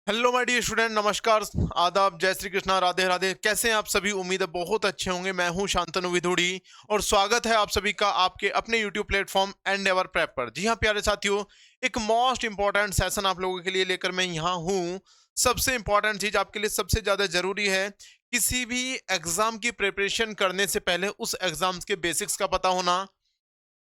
Hello my dear student, नमस्कार, आदाब, जय श्री कृष्णा, राधे राधे। कैसे हैं आप सभी? उम्मीद है बहुत अच्छे होंगे। मैं हूं शांतनु विधुड़ी और स्वागत है आप सभी का आपके अपने यूट्यूब प्लेटफॉर्म एंडेवर प्रेप पर। जी हां प्यारे साथियों, एक मोस्ट इंपॉर्टेंट सेशन आप लोगों के लिए लेकर मैं यहां हूं। सबसे इंपॉर्टेंट चीज आपके लिए सबसे ज्यादा जरूरी है, किसी भी एग्जाम की प्रिपरेशन करने से पहले उस एग्जाम के बेसिक्स का पता होना,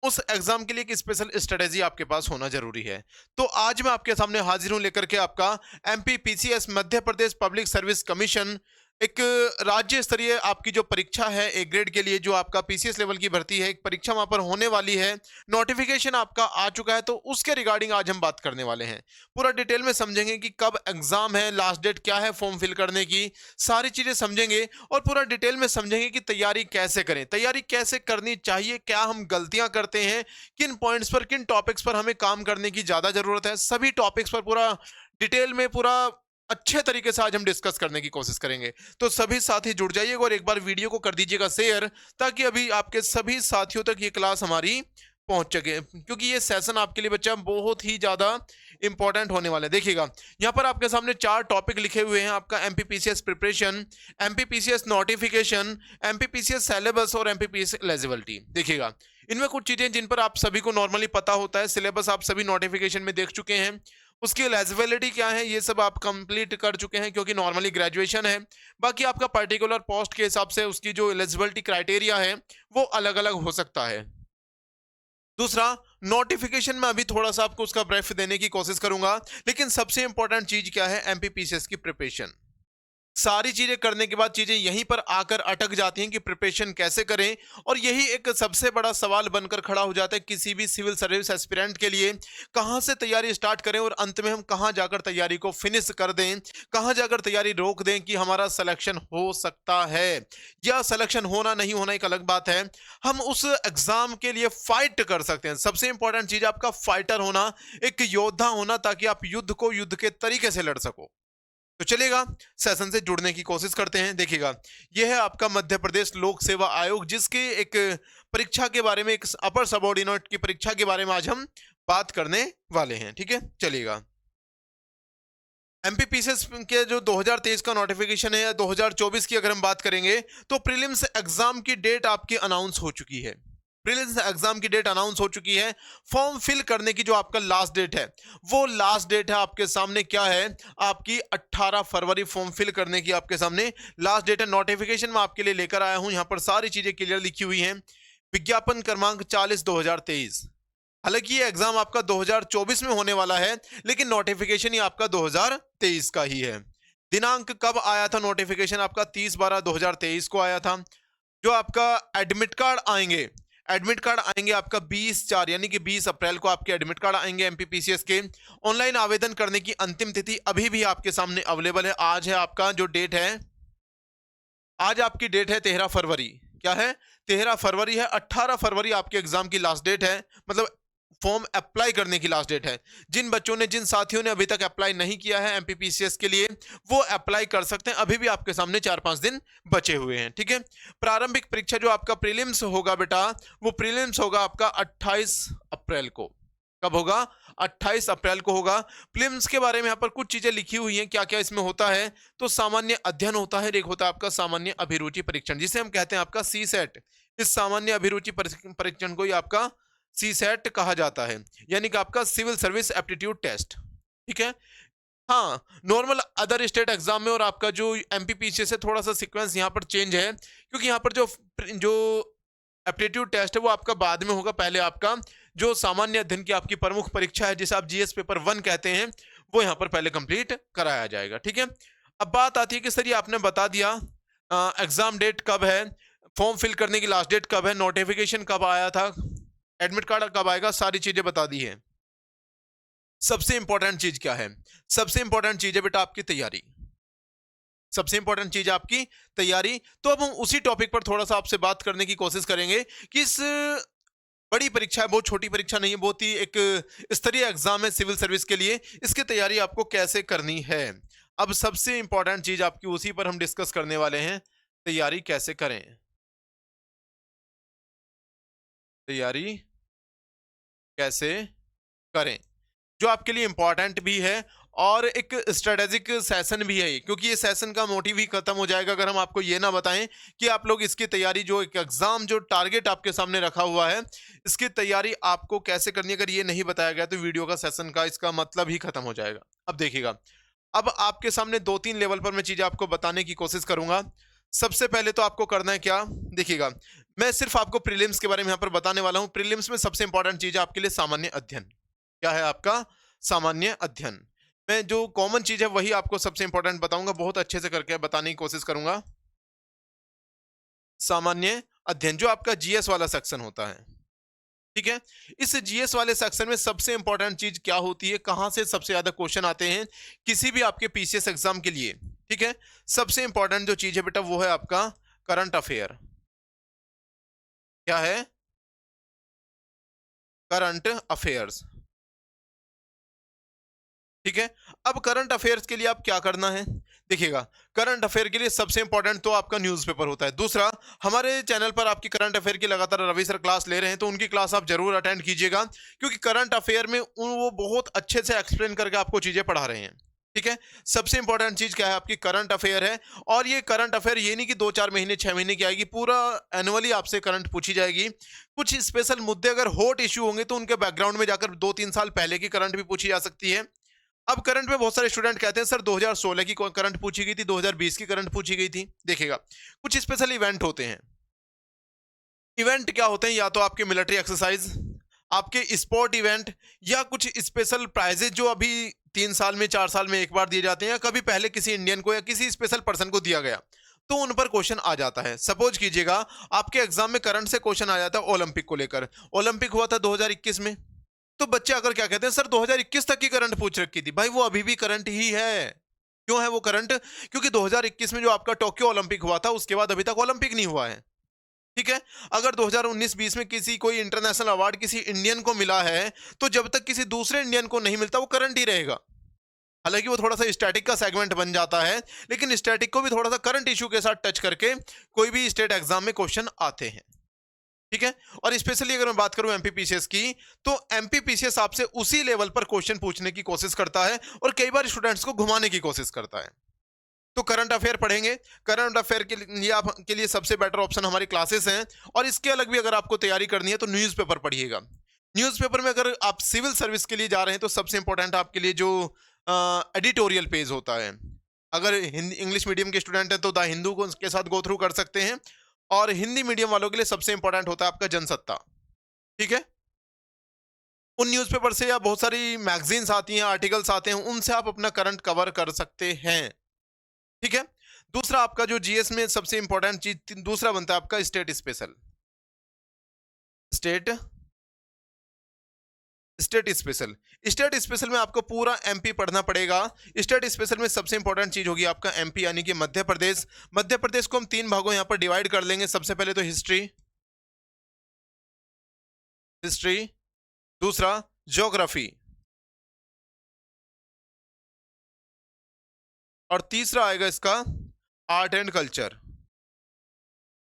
उस एग्जाम के लिए एक स्पेशल स्ट्रेटेजी आपके पास होना जरूरी है। तो आज मैं आपके सामने हाजिर हूं लेकर के आपका MPPCS Madhya Pradesh public service commission, एक राज्य स्तरीय आपकी जो परीक्षा है एक ग्रेड के लिए, जो आपका पीसीएस लेवल की भर्ती है, एक परीक्षा वहां पर होने वाली है। नोटिफिकेशन आपका आ चुका है, तो उसके रिगार्डिंग आज हम बात करने वाले हैं। पूरा डिटेल में समझेंगे कि कब एग्जाम है, लास्ट डेट क्या है फॉर्म फिल करने की, सारी चीजें समझेंगे और पूरा डिटेल में समझेंगे कि तैयारी कैसे करें, तैयारी कैसे करनी चाहिए, क्या हम गलतियां करते हैं, किन पॉइंट्स पर, किन टॉपिक्स पर हमें काम करने की ज्यादा जरूरत है। सभी टॉपिक्स पर पूरा डिटेल में, पूरा अच्छे तरीके से आज हम डिस्कस करने की कोशिश करेंगे। तो सभी साथी जुड़ जाइएगा और एक बार वीडियो को कर दीजिएगा शेयर, ताकि अभी आपके सभी साथियों तक ये क्लास हमारी पहुंच सके, क्योंकि ये सेशन आपके लिए बच्चा बहुत ही ज्यादा इंपॉर्टेंट होने वाला है। देखिएगा, यहाँ पर आपके सामने 4 टॉपिक लिखे हुए हैं। आपका MPPCS preparation, MPPCS notification, MPPCS syllabus और एमपीपीसीएस एलिजिबिलिटी। देखिएगा, इनमें कुछ चीजें जिन पर आप सभी को नॉर्मली पता होता है। सिलेबस आप सभी नोटिफिकेशन में देख चुके हैं, उसकी एलिजिबिलिटी क्या है ये सब आप कंप्लीट कर चुके हैं, क्योंकि नॉर्मली ग्रेजुएशन है। बाकी आपका पर्टिकुलर पोस्ट के हिसाब से उसकी जो एलिजिबिलिटी क्राइटेरिया है वो अलग अलग हो सकता है। दूसरा, नोटिफिकेशन में अभी थोड़ा सा आपको उसका ब्रीफ देने की कोशिश करूंगा, लेकिन सबसे इंपॉर्टेंट चीज क्या है, एमपीपीसीएस की प्रिपरेशन। सारी चीजें करने के बाद चीजें यहीं पर आकर अटक जाती हैं कि प्रिपरेशन कैसे करें, और यही एक सबसे बड़ा सवाल बनकर खड़ा हो जाता है किसी भी सिविल सर्विस एस्पिरेंट के लिए। कहां से तैयारी स्टार्ट करें और अंत में हम कहां जाकर तैयारी को फिनिश कर दें, कहां जाकर तैयारी रोक दें कि हमारा सिलेक्शन हो सकता है या सिलेक्शन होना नहीं होना एक अलग बात है। हम उस एग्जाम के लिए फाइट कर सकते हैं। सबसे इंपॉर्टेंट चीज आपका फाइटर होना, एक योद्धा होना, ताकि आप युद्ध को युद्ध के तरीके से लड़ सको। तो चलिएगा, सेशन से जुड़ने की कोशिश करते हैं। देखिएगा, यह है आपका मध्य प्रदेश लोक सेवा आयोग, जिसके एक परीक्षा के बारे में, एक अपर सबऑर्डिनेट की परीक्षा के बारे में आज हम बात करने वाले हैं। ठीक है, चलिएगा। एमपीपीसीएस के जो 2023 का नोटिफिकेशन है या 2024 की अगर हम बात करेंगे, तो प्रीलिम्स एग्जाम की डेट आपकी अनाउंस हो चुकी है। प्रीलिम्स एग्जाम की डेट अनाउंस हो चुकी है। फॉर्म फिल करने की जो आपका लास्ट डेट है, वो लास्ट डेट है आपके सामने क्या है, आपकी 18 फरवरी फॉर्म फिल करने की आपके सामने लास्ट डेट है। नोटिफिकेशन में आपके लिए लेकर आया हूं, यहां पर सारी चीजें क्लियर लिखी हुई हैं। विज्ञापन क्रमांक 40/2023। हालांकि ये एग्जाम आपका 2024 में होने वाला है, लेकिन नोटिफिकेशन ही आपका 2023 का ही है। दिनांक कब आया था नोटिफिकेशन आपका? 30/12/2023 को आया था। जो आपका एडमिट कार्ड आएंगे, एडमिट कार्ड आएंगे आपका 20/4 यानी कि 20 अप्रैल को आपके एडमिट कार्ड आएंगे एमपीपीसीएस के। ऑनलाइन आवेदन करने की अंतिम तिथि अभी भी आपके सामने अवेलेबल है। आज है आपका जो डेट है, आज आपकी डेट है 13 फरवरी। क्या है? 13 फरवरी है। 18 फरवरी आपके एग्जाम की लास्ट डेट है, मतलब फॉर्म अप्लाई करने की लास्ट डेट है। जिन बच्चों ने, जिन साथियों ने अभी तक अप्लाई नहीं किया है एमपीपीसीएस के लिए, वो अप्लाई कर सकते हैं। अभी भी आपके सामने 4-5 दिन बचे हुए हैं। ठीक है, प्रारंभिक परीक्षा जो आपका प्रीलिम्स होगा बेटा, वो प्रीलिम्स होगा आपका 28 अप्रैल को। कब होगा? 28 अप्रैल को होगा। प्रीलिम्स के बारे में यहाँ पर कुछ चीजें लिखी हुई हैं, क्या क्या इसमें होता है। तो सामान्य अध्ययन होता है, एक होता है आपका सामान्य अभिरुचि परीक्षण, जिसे हम कहते हैं आपका सी सेट। इस सामान्य अभिरुचि परीक्षण को ही आपका सी सेट कहा जाता है, यानी कि आपका सिविल सर्विस एप्टीट्यूड टेस्ट। ठीक है, हाँ, नॉर्मल अदर स्टेट एग्जाम में और आपका जो एमपीपीसी से थोड़ा सा सीक्वेंस यहाँ पर चेंज है, क्योंकि यहाँ पर जो जो एप्टीट्यूड टेस्ट है वो आपका बाद में होगा। पहले आपका जो सामान्य अध्ययन की आपकी प्रमुख परीक्षा है, जिसे आप जीएस पेपर 1 कहते हैं, वो यहाँ पर पहले कंप्लीट कराया जाएगा। ठीक है, अब बात आती है कि सर ये आपने बता दिया एग्जाम डेट कब है, फॉर्म फिल करने की लास्ट डेट कब है, नोटिफिकेशन कब आया था, एडमिट कार्ड कब आएगा, सारी चीजें बता दी है। सबसे इंपॉर्टेंट चीज क्या है? सबसे इंपॉर्टेंट चीज है बेटा आपकी तैयारी। सबसे इंपॉर्टेंट चीज आपकी तैयारी। तो अब हम उसी टॉपिक पर थोड़ा सा आपसे बात करने की कोशिश करेंगे कि इस बड़ी परीक्षा है, बहुत छोटी परीक्षा नहीं है, बहुत ही एक स्तरीय एग्जाम है सिविल सर्विस के लिए, इसकी तैयारी आपको कैसे करनी है। अब सबसे इंपॉर्टेंट चीज आपकी उसी पर हम डिस्कस करने वाले हैं, तैयारी कैसे करें। तैयारी कैसे करें, जो आपके लिए इंपॉर्टेंट भी है और एक स्ट्रेटेजिक सेशन भी है ये, क्योंकि ये सेशन का मोटिव ही खत्म हो जाएगा अगर हम आपको ये ना बताएं कि आप लोग इसकी तैयारी, जो एक एग्जाम जो टारगेट आपके सामने रखा हुआ है, इसकी तैयारी आपको कैसे करनी है, अगर ये नहीं बताया गया तो वीडियो का सेशन का इसका मतलब ही खत्म हो जाएगा। अब देखिएगा, अब आपके सामने 2-3 लेवल पर मैं चीजें आपको बताने की कोशिश करूंगा। सबसे पहले तो आपको करना है क्या, देखिएगा, मैं सिर्फ आपको प्रीलिम्स के बारे में यहाँ पर बताने वाला हूँ। प्रीलिम्स में सबसे इंपॉर्टेंट चीज है आपके लिए सामान्य अध्ययन। क्या है आपका? सामान्य अध्ययन। मैं जो कॉमन चीज है वही आपको सबसे इंपॉर्टेंट बताऊंगा, बहुत अच्छे से करके बताने की कोशिश करूंगा। सामान्य अध्ययन जो आपका जीएस वाला सेक्शन होता है, ठीक है। इस जीएस वाले सेक्शन में सबसे इंपॉर्टेंट चीज क्या होती है, कहां से सबसे ज्यादा क्वेश्चन आते हैं किसी भी आपके पीसीएस एग्जाम के लिए, ठीक है। सबसे इंपॉर्टेंट जो चीज है बेटा वो है आपका करंट अफेयर। क्या है? करंट अफेयर्स, ठीक है। अब करंट अफेयर्स के लिए आप क्या करना है, देखिएगा, करंट अफेयर के लिए सबसे इंपॉर्टेंट तो आपका न्यूज़पेपर होता है। दूसरा, हमारे चैनल पर आपकी करंट अफेयर की लगातार रवि सर क्लास ले रहे हैं, तो उनकी क्लास आप जरूर अटेंड कीजिएगा, क्योंकि करंट अफेयर में वो बहुत अच्छे से एक्सप्लेन करके आपको चीजें पढ़ा रहे हैं, ठीक है। सबसे इंपॉर्टेंट चीज क्या है, आपकी करंट अफेयर है। और ये करंट अफेयर ये नहीं कि 2-4 महीने 6 महीने की आएगी, पूरा एनुअली आपसे करंट पूछी जाएगी। कुछ स्पेशल मुद्दे अगर हॉट इश्यू होंगे तो उनके बैकग्राउंड में जाकर 2-3 साल पहले की करंट भी पूछी जा सकती है। अब करंट में बहुत सारे स्टूडेंट कहते हैं सर 2016 की करंट पूछी गई थी, 2020 की करंट पूछी गई थी। देखिएगा, कुछ स्पेशल इवेंट होते हैं। इवेंट क्या होते हैं, या तो आपके मिलिट्री एक्सरसाइज, आपके स्पोर्ट इवेंट, या कुछ स्पेशल प्राइजेज जो अभी 3 साल में 4 साल में एक बार दिए जाते हैं, या कभी पहले किसी इंडियन को या किसी स्पेशल पर्सन को दिया गया, तो उन पर क्वेश्चन आ जाता है। सपोज कीजिएगा आपके एग्जाम में करंट से क्वेश्चन आ जाता है ओलंपिक को लेकर। ओलंपिक हुआ था 2021 में, तो बच्चे अगर क्या कहते हैं सर 2021 तक की करंट पूछ रखी थी, भाई वो अभी भी करंट ही है। क्यों है वो करंट? क्योंकि 2021 में जो आपका टोक्यो ओलंपिक हुआ था उसके बाद अभी तक ओलंपिक नहीं हुआ है, ठीक है। अगर 2019-20 में किसी कोई इंटरनेशनल अवार्ड किसी इंडियन को मिला है, तो जब तक किसी दूसरे इंडियन को नहीं मिलता वो करंट ही रहेगा। हालांकि वो थोड़ा सा स्टैटिक का सेगमेंट बन जाता है, लेकिन स्टैटिक को भी थोड़ा सा करंट इशू के साथ टच करके कोई भी स्टेट एग्जाम में क्वेश्चन आते हैं, ठीक है। और स्पेशली अगर मैं बात करूं एमपीपीसीएस की, तो एमपीपीसीएस आपसे उसी लेवल पर क्वेश्चन पूछने की कोशिश करता है और कई बार स्टूडेंट्स को घुमाने की कोशिश करता है। तो करंट अफेयर पढ़ेंगे। करंट अफेयर के लिए आपके लिए सबसे बेटर ऑप्शन हमारी क्लासेस हैं, और इसके अलग भी अगर आपको तैयारी करनी है तो न्यूज़पेपर पढ़िएगा। न्यूज़पेपर में अगर आप सिविल सर्विस के लिए जा रहे हैं तो सबसे इंपॉर्टेंट आपके लिए जो एडिटोरियल पेज होता है, अगर हिंदी इंग्लिश मीडियम के स्टूडेंट हैं तो द हिंदू को के साथ गो थ्रू कर सकते हैं, और हिंदी मीडियम वालों के लिए सबसे इंपॉर्टेंट होता है आपका जनसत्ता, ठीक है। उन न्यूज़पेपर से या बहुत सारी मैगजीन्स आती हैं, आर्टिकल्स आते हैं, उनसे आप अपना करंट कवर कर सकते हैं, ठीक है। दूसरा आपका जो जीएस में सबसे इंपॉर्टेंट चीज दूसरा बनता है आपका state special. State state special state special में आपको पूरा एमपी पढ़ना पड़ेगा। स्टेट स्पेशल में सबसे इंपॉर्टेंट चीज होगी आपका एमपी, यानी कि मध्य प्रदेश। मध्य प्रदेश को हम 3 भागों यहां पर डिवाइड कर लेंगे। सबसे पहले तो हिस्ट्री, हिस्ट्री, दूसरा ज्योग्राफी, और तीसरा आएगा इसका art and culture.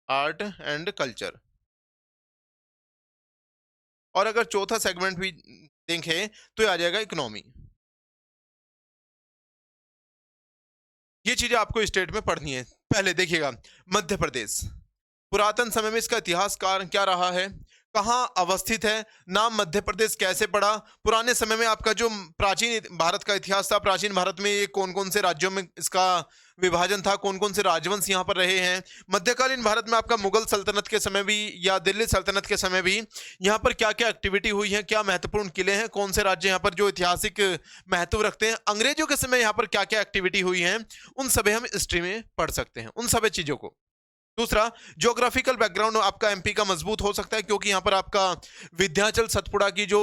Art and culture. और अगर चौथा सेगमेंट भी देखें तो ये आ जाएगा इकोनॉमी। ये चीजें आपको स्टेट में पढ़नी है। पहले देखिएगा, मध्य प्रदेश पुरातन समय में इसका इतिहास क्या रहा है, कहाँ अवस्थित है, नाम मध्य प्रदेश कैसे पड़ा, पुराने समय में आपका जो प्राचीन भारत का इतिहास था, प्राचीन भारत में ये कौन कौन से राज्यों में इसका विभाजन था, कौन कौन से राजवंश यहाँ पर रहे हैं, मध्यकालीन भारत में आपका मुगल सल्तनत के समय भी या दिल्ली सल्तनत के समय भी यहाँ पर क्या क्या एक्टिविटी हुई है, क्या महत्वपूर्ण किले हैं, कौन से राज्य यहाँ पर जो ऐतिहासिक महत्व रखते हैं, अंग्रेजों के समय यहाँ पर क्या क्या एक्टिविटी हुई है, उन सभी हम हिस्ट्री में पढ़ सकते हैं, उन सभी चीजों को। दूसरा, ज्योग्राफिकल बैकग्राउंड आपका एमपी का मजबूत हो सकता है, क्योंकि यहाँ पर आपका विंध्याचल सतपुड़ा की जो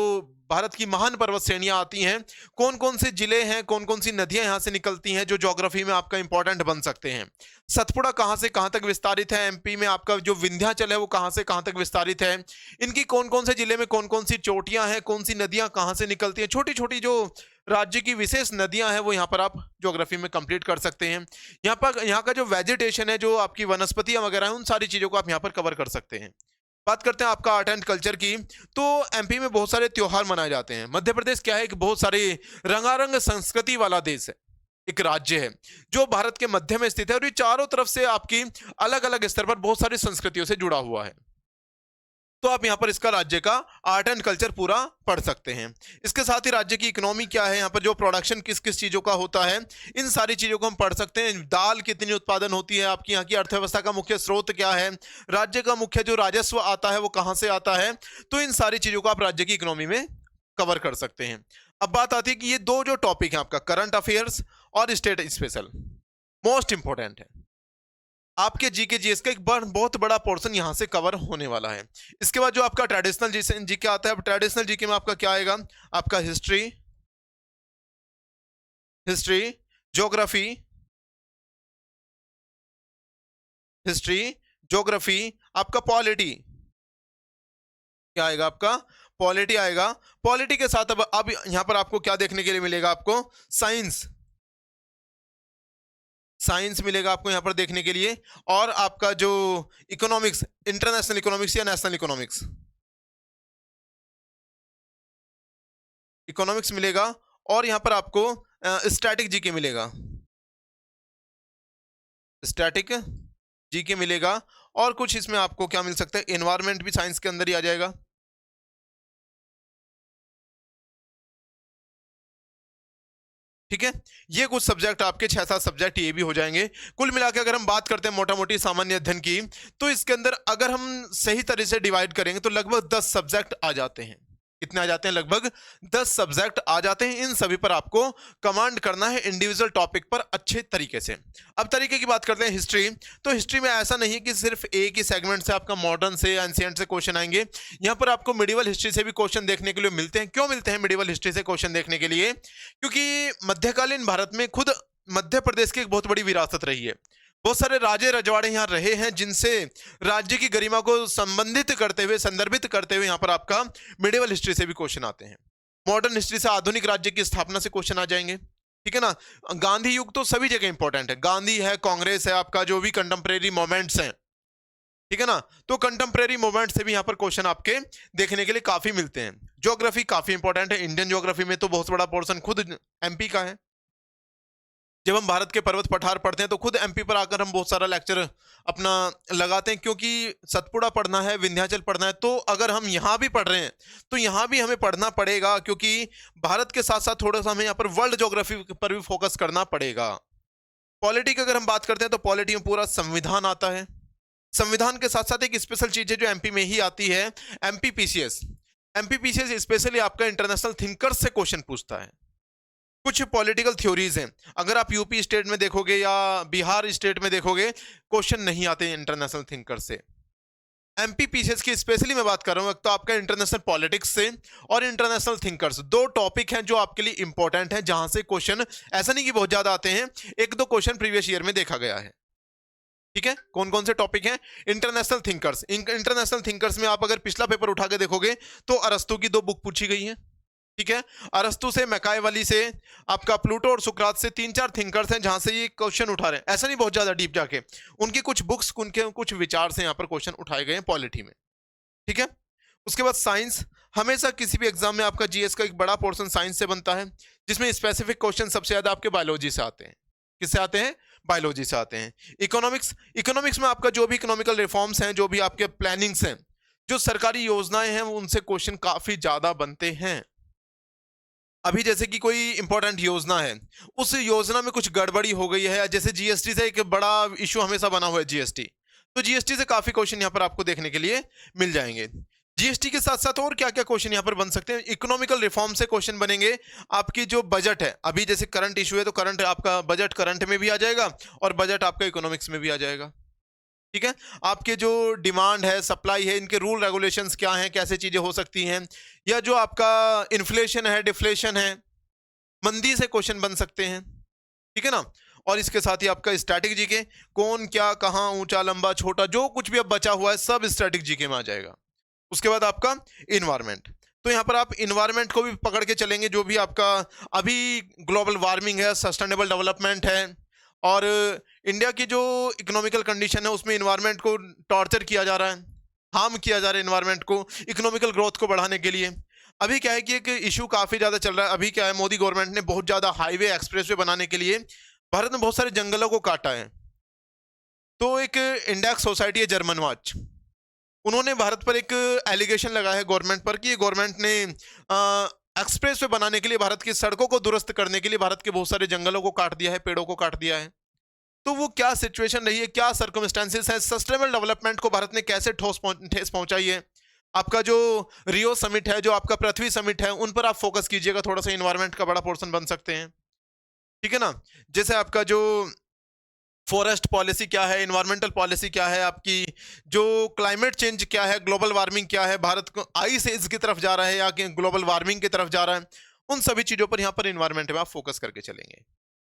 भारत की महान पर्वत श्रेणियां आती हैं, कौन कौन से जिले हैं, कौन कौन सी नदियां यहाँ से निकलती हैं, जो ज्योग्राफी में आपका इंपॉर्टेंट बन सकते हैं। सतपुड़ा कहाँ से कहाँ तक विस्तारित है, एमपी में आपका जो विंध्याचल है वो कहाँ से कहाँ तक विस्तारित है, इनकी कौन कौन से जिले में कौन कौन सी चोटियां हैं, कौन सी नदियां कहाँ से निकलती हैं, छोटी छोटी जो राज्य की विशेष नदियां हैं वो यहाँ पर आप ज्योग्राफी में कंप्लीट कर सकते हैं। यहाँ का जो वेजिटेशन है, जो आपकी वनस्पतियां वगैरह हैं, उन सारी चीजों को आप यहाँ पर कवर कर सकते हैं। बात करते हैं आपका आर्ट एंड कल्चर की, तो एमपी में बहुत सारे त्योहार मनाए जाते हैं। मध्य प्रदेश क्या है कि बहुत सारी रंगारंग संस्कृति वाला देश है, एक राज्य है जो भारत के मध्य में स्थित है, और ये चारों तरफ से आपकी अलग अलग स्तर पर बहुत सारी संस्कृतियों से जुड़ा हुआ है। तो आप यहाँ पर इसका राज्य का आर्ट एंड कल्चर पूरा पढ़ सकते हैं। इसके साथ ही राज्य की इकोनॉमी क्या है, यहाँ पर जो प्रोडक्शन किस किस चीज़ों का होता है, इन सारी चीज़ों को हम पढ़ सकते हैं। दाल कितनी उत्पादन होती है, आपकी यहाँ की अर्थव्यवस्था का मुख्य स्रोत क्या है, राज्य का मुख्य जो राजस्व आता है वो कहाँ से आता है, तो इन सारी चीज़ों को आप राज्य की इकोनॉमी में कवर कर सकते हैं। अब बात आती है कि ये दो जो टॉपिक है आपका करंट अफेयर्स और स्टेट स्पेशल, मोस्ट इंपॉर्टेंट है। आपके जीके जीएस का एक बहुत बड़ा पोर्शन यहां से कवर होने वाला है। इसके बाद जो आपका ट्रेडिशनल जीके आता है, अब ट्रेडिशनल जीके में आपका क्या आएगा, आपका हिस्ट्री, ज्योग्राफी, आपका पॉलिटी क्या आएगा, आपका पॉलिटी आएगा। पॉलिटी के साथ अब यहां पर आपको क्या देखने के लिए मिलेगा, आपको साइंस मिलेगा आपको यहां पर देखने के लिए, और आपका जो इकोनॉमिक्स, इंटरनेशनल इकोनॉमिक्स या नेशनल इकोनॉमिक्स मिलेगा, और यहां पर आपको स्टैटिक जीके मिलेगा, स्टैटिक जीके मिलेगा, और कुछ इसमें आपको क्या मिल सकता है, एनवायरमेंट भी साइंस के अंदर ही आ जाएगा। ठीक है, ये कुछ सब्जेक्ट आपके 6-7 सब्जेक्ट ये भी हो जाएंगे। कुल मिला के अगर हम बात करते हैं मोटा मोटी सामान्य अध्ययन की, तो इसके अंदर अगर हम सही तरह से डिवाइड करेंगे तो लगभग 10 सब्जेक्ट आ जाते हैं। कितने आ जाते हैं, लगभग 10 सब्जेक्ट आ जाते हैं। इन सभी पर आपको कमांड करना है इंडिविजुअल टॉपिक पर अच्छे तरीके से। अब तरीके की बात करते हैं हिस्ट्री, तो हिस्ट्री में ऐसा नहीं कि सिर्फ एक ही सेगमेंट से आपका मॉडर्न से एंशिएंट से क्वेश्चन आएंगे। यहाँ पर आपको मिडिवल हिस्ट्री से भी क्वेश्चन देखने के लिए मिलते हैं। क्यों मिलते हैं मिडिवल हिस्ट्री से क्वेश्चन देखने के लिए, क्योंकि मध्यकालीन भारत में खुद मध्य प्रदेश की एक बहुत बड़ी विरासत रही है। बहुत सारे राजे रजवाड़े यहाँ रहे हैं जिनसे राज्य की गरिमा को संबंधित करते हुए, संदर्भित करते हुए यहाँ पर आपका मिडिवल हिस्ट्री से भी क्वेश्चन आते हैं। मॉडर्न हिस्ट्री से आधुनिक राज्य की स्थापना से क्वेश्चन आ जाएंगे। ठीक है ना, गांधी युग तो सभी जगह इंपॉर्टेंट है, गांधी है, कांग्रेस है, आपका जो भी कंटेम्प्रेरी मोमेंट्स हैं, ठीक है ना, तो कंटेम्प्रेरी मोमेंट से भी यहाँ पर क्वेश्चन आपके देखने के लिए काफी मिलते हैं। ज्योग्राफी काफी इंपॉर्टेंट है, इंडियन ज्योग्राफी में तो बहुत बड़ा पोर्शन खुद एमपी का है। जब हम भारत के पर्वत पठार पढ़ते हैं तो खुद एमपी पर आकर हम बहुत सारा लेक्चर अपना लगाते हैं, क्योंकि सतपुड़ा पढ़ना है, विंध्याचल पढ़ना है, तो अगर हम यहाँ भी पढ़ रहे हैं तो यहाँ भी हमें पढ़ना पड़ेगा, क्योंकि भारत के साथ साथ थोड़ा सा हमें यहाँ पर वर्ल्ड ज्योग्राफी पर भी फोकस करना पड़ेगा। पॉलिटी की अगर हम बात करते हैं तो पॉलिटी में पूरा संविधान आता है। संविधान के साथ साथ एक स्पेशल चीज है जो एमपी में ही आती है, एमपीपीसीएस। एमपीपीसीएस स्पेशली आपका इंटरनेशनल थिंकर्स से क्वेश्चन पूछता है। कुछ पॉलिटिकल थ्योरीज हैं, अगर आप यूपी स्टेट में देखोगे या बिहार स्टेट में देखोगे, क्वेश्चन नहीं आते इंटरनेशनल थिंकर से। एमपीपीसीएस की स्पेशली मैं बात कर रहा हूं तो आपका इंटरनेशनल पॉलिटिक्स से और इंटरनेशनल थिंकर्स, दो टॉपिक हैं जो आपके लिए इंपॉर्टेंट हैं, जहां से क्वेश्चन ऐसा नहीं कि बहुत ज्यादा आते हैं, एक दो क्वेश्चन प्रीवियस ईयर में देखा गया है। ठीक है, कौन कौन से टॉपिक हैं, इंटरनेशनल थिंकर्स। इंटरनेशनल थिंकर्स में आप अगर पिछला पेपर उठा के देखोगे तो अरस्तु की 2 बुक पूछी गई हैं। ठीक है, अरस्तु से, मैकाइवली से, आपका प्लूटो और सुकरात से 3-4 थिंकर्स हैं जहां से ये क्वेश्चन उठा रहे हैं। ऐसा नहीं बहुत ज्यादा डीप जाके, उनकी कुछ बुक्स, उनके कुछ विचार से यहाँ पर क्वेश्चन उठाए गए हैं पॉलिटी में। ठीक है, उसके बाद साइंस, हमेशा किसी भी एग्जाम में आपका जीएस का एक बड़ा पोर्शन साइंस से बनता है, जिसमें स्पेसिफिक क्वेश्चन सबसे ज्यादा आपके बायोलॉजी से आते हैं। किससे आते हैं, बायोलॉजी से आते हैं। इकोनॉमिक्स, इकोनॉमिक्स में आपका जो भी इकोनॉमिकल रिफॉर्म्स हैं, जो भी आपके प्लानिंग्स हैं, जो सरकारी योजनाएं हैं, उनसे क्वेश्चन काफी ज्यादा बनते हैं। अभी जैसे कि कोई इंपॉर्टेंट योजना है, उस योजना में कुछ गड़बड़ी हो गई है, जैसे जीएसटी से एक बड़ा इशू हमेशा बना हुआ है जीएसटी, तो जीएसटी से काफी क्वेश्चन यहाँ पर आपको देखने के लिए मिल जाएंगे। जीएसटी के साथ साथ और क्या क्या क्वेश्चन यहाँ पर बन सकते हैं, इकोनॉमिकल रिफॉर्म से क्वेश्चन बनेंगे। आपकी जो बजट है, अभी जैसे करंट इशू है तो करंट आपका बजट करंट में भी आ जाएगा और बजट आपका इकोनॉमिक्स में भी आ जाएगा। ठीक है, आपके जो डिमांड है, सप्लाई है, इनके रूल रेगुलेशंस क्या हैं, कैसे चीजें हो सकती हैं, या जो आपका इन्फ्लेशन है, डिफ्लेशन है, मंदी से क्वेश्चन बन सकते हैं। ठीक है ना, और इसके साथ ही आपका स्टैटिक जीके, कौन क्या कहां, ऊंचा लंबा छोटा, जो कुछ भी अब बचा हुआ है सब स्टैटिक जीके में आ जाएगा। उसके बाद आपका इन्वायरमेंट, तो यहाँ पर आप इन्वायरमेंट को भी पकड़ के चलेंगे, जो भी आपका अभी ग्लोबल वार्मिंग है, सस्टेनेबल डेवलपमेंट है, और इंडिया की जो इकोनॉमिकल कंडीशन है उसमें इन्वायरमेंट को टॉर्चर किया जा रहा है। हार्म किया जा रहा है एनवायरनमेंट को, इकोनॉमिकल ग्रोथ को बढ़ाने के लिए। अभी क्या है कि एक इशू काफी ज्यादा चल रहा है। अभी क्या है, मोदी गवर्नमेंट ने बहुत ज्यादा हाईवे एक्सप्रेसवे बनाने के लिए भारत में बहुत सारे जंगलों को काटा है। तो एक इंडेक्स सोसाइटी है जर्मन वॉच, उन्होंने भारत पर एक एलिगेशन लगाया है गवर्नमेंट पर कि गवर्नमेंट ने एक्सप्रेसवे बनाने के लिए, भारत की सड़कों को दुरुस्त करने के लिए भारत के बहुत सारे जंगलों को काट दिया है, पेड़ों को काट दिया है। तो वो क्या सिचुएशन रही है, क्या सर्कमस्टेंसेस है, सस्टेनेबल डेवलपमेंट को भारत ने कैसे ठेस पहुंचाई है। आपका जो रियो समिट है, जो आपका पृथ्वी समिट है, उन पर आप फोकस कीजिएगा, थोड़ा सा इन्वायरमेंट का बड़ा पोर्शन बन सकते हैं, ठीक है ना। जैसे आपका जो फॉरेस्ट पॉलिसी क्या है, इन्वायरमेंटल पॉलिसी क्या है, आपकी जो क्लाइमेट चेंज क्या है, ग्लोबल वार्मिंग क्या है, भारत को आइस एज की तरफ जा रहा है या कि ग्लोबल वार्मिंग की तरफ जा रहा है, उन सभी चीजों पर यहाँ पर इन्वायरमेंट में आप फोकस करके चलेंगे।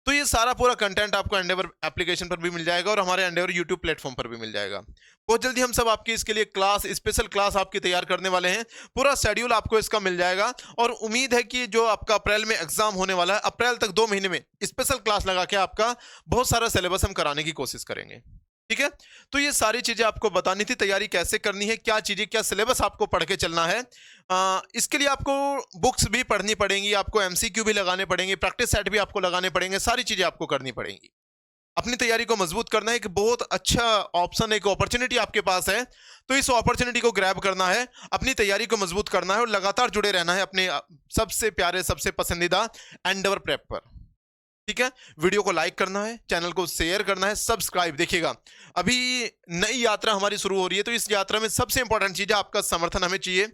तो ये सारा पूरा कंटेंट आपको एंडेवर एप्लीकेशन पर भी मिल जाएगा और हमारे एंडेवर यूट्यूब प्लेटफॉर्म पर भी मिल जाएगा। बहुत जल्दी हम सब आपकी इसके लिए क्लास, स्पेशल क्लास आपकी तैयार करने वाले हैं। पूरा शेड्यूल आपको इसका मिल जाएगा और उम्मीद है कि जो आपका अप्रैल में एग्जाम होने वाला है, अप्रैल तक 2 महीने में स्पेशल क्लास लगा के आपका बहुत सारा सिलेबस हम कराने की कोशिश करेंगे, ठीक है। तो ये सारी चीजें आपको बतानी थी, तैयारी कैसे करनी है, क्या चीजें, क्या सिलेबस आपको पढ़ के चलना है। इसके लिए आपको बुक्स भी पढ़नी पड़ेंगी, आपको एमसीक्यू भी लगाने पड़ेंगे, प्रैक्टिस सेट भी आपको लगाने पड़ेंगे, सारी चीजें आपको करनी पड़ेंगी। अपनी तैयारी को मजबूत करना है, एक बहुत अच्छा ऑप्शन, एक अपॉर्चुनिटी आपके पास है, तो इस अपॉर्चुनिटी को ग्रैब करना है, अपनी तैयारी को मजबूत करना है और लगातार जुड़े रहना है अपने सबसे प्यारे, सबसे पसंदीदा एंडेवर प्रेप पर, ठीक है। वीडियो को लाइक करना है, चैनल को शेयर करना है, सब्सक्राइब। देखिएगा, अभी नई यात्रा हमारी शुरू हो रही है, तो इस यात्रा में सबसे इंपॉर्टेंट चीज है आपका समर्थन हमें चाहिए।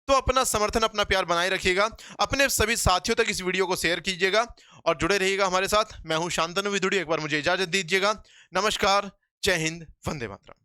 तो अपना समर्थन, अपना प्यार बनाए रखिएगा, अपने सभी साथियों तक इस वीडियो को शेयर कीजिएगा और जुड़े रहिएगा हमारे साथ। मैं हूं शांतनु विधुड़ी, एक बार मुझे इजाजत दीजिएगा। नमस्कार, जय हिंद, वंदे मातरम।